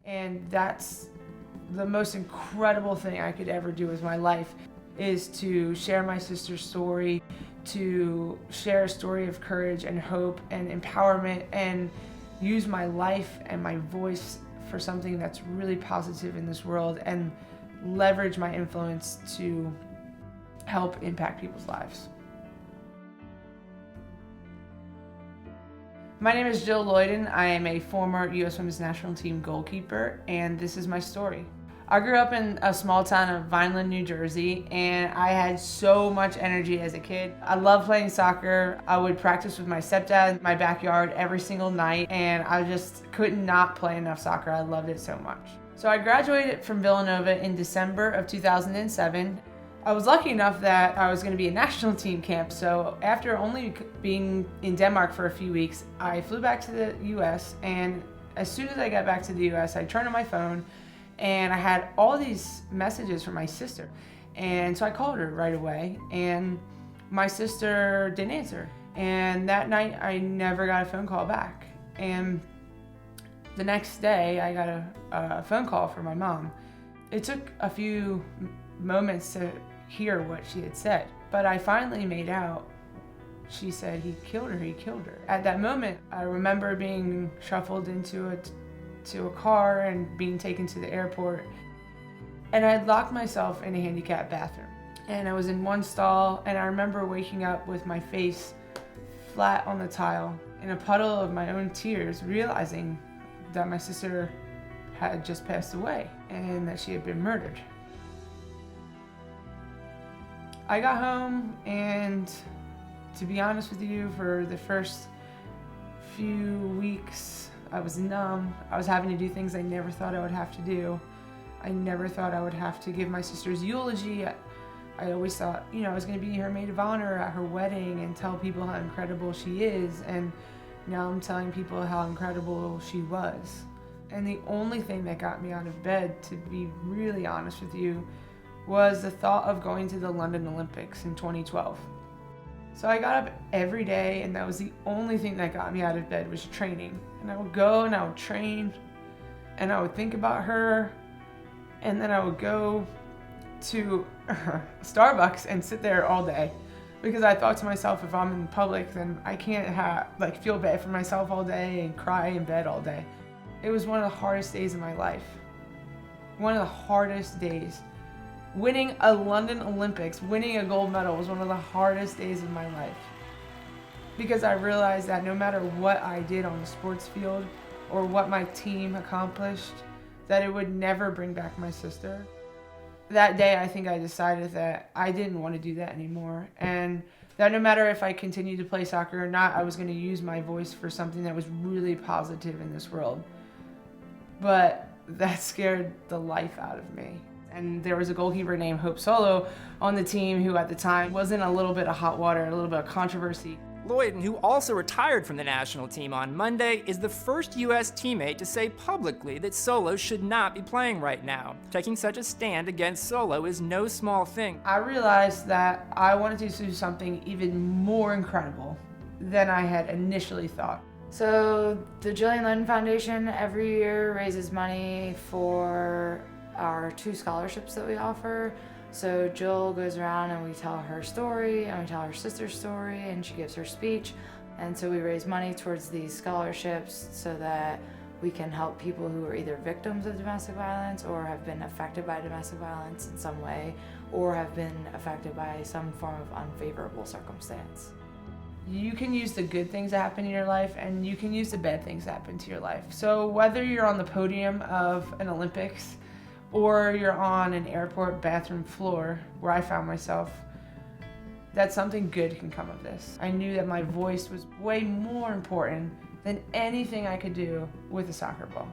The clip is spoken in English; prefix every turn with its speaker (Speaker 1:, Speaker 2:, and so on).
Speaker 1: And that's the most incredible thing I could ever do with my life, is to share my sister's story, to share a story of courage and hope and empowerment, and use my life and my voice for something that's really positive in this world, and leverage my influence to help impact people's lives. My name is Jill Lloyden. I am a former U.S. Women's National Team goalkeeper, and this is my story. I grew up in a small town of Vineland, New Jersey, and I had so much energy as a kid. I loved playing soccer. I would practice with my stepdad in my backyard every single night, and I just could not play enough soccer. I loved it so much. So I graduated from Villanova in December of 2007. I was lucky enough that I was going to be a national team camp, so after only being in Denmark for a few weeks, I flew back to the US, and as soon as I got back to the US, I turned on my phone and I had all these messages from my sister. And so I called her right away, and my sister didn't answer. And that night I never got a phone call back. And the next day I got a phone call from my mom. It took a few moments to hear what she had said, but I finally made out. She said, he killed her. At that moment, I remember being shuffled into a car and being taken to the airport. And I had locked myself in a handicapped bathroom. And I was in one stall, and I remember waking up with my face flat on the tile in a puddle of my own tears, realizing that my sister had just passed away and that she had been murdered. I got home, and to be honest with you, for the first few weeks, I was numb. I was having to do things I never thought I would have to do. I never thought I would have to give my sister's eulogy. I always thought, I was going to be her maid of honor at her wedding and tell people how incredible she is. And now I'm telling people how incredible she was. And the only thing that got me out of bed, to be really honest with you, was the thought of going to the London Olympics in 2012. So I got up every day, and that was the only thing that got me out of bed, was training. And I would go and I would train, and I would think about her, and then I would go to Starbucks and sit there all day, because I thought to myself, if I'm in public, then I can't feel bad for myself all day and cry in bed all day. It was one of the hardest days of my life. One of the hardest days. Winning a London Olympics, winning a gold medal, was one of the hardest days of my life. Because I realized that no matter what I did on the sports field or what my team accomplished, that it would never bring back my sister. That day, I think I decided that I didn't want to do that anymore, and that no matter if I continued to play soccer or not, I was going to use my voice for something that was really positive in this world. But that scared the life out of me. And there was a goalkeeper named Hope Solo on the team who at the time was in a little bit of hot water, a little bit of controversy.
Speaker 2: Lloyden, who also retired from the national team on Monday, is the first U.S. teammate to say publicly that Solo should not be playing right now. Taking such a stand against Solo is no small thing.
Speaker 1: I realized that I wanted to do something even more incredible than I had initially thought.
Speaker 3: So the Jillian Lloyden Foundation every year raises money for our 2 scholarships that we offer. So Jill goes around and we tell her story, and we tell her sister's story, and she gives her speech. And so we raise money towards these scholarships so that we can help people who are either victims of domestic violence or have been affected by domestic violence in some way, or have been affected by some form of unfavorable circumstance.
Speaker 1: You can use the good things that happen in your life, and you can use the bad things that happen to your life. So whether you're on the podium of an Olympics, or you're on an airport bathroom floor, where I found myself, that something good can come of this. I knew that my voice was way more important than anything I could do with a soccer ball.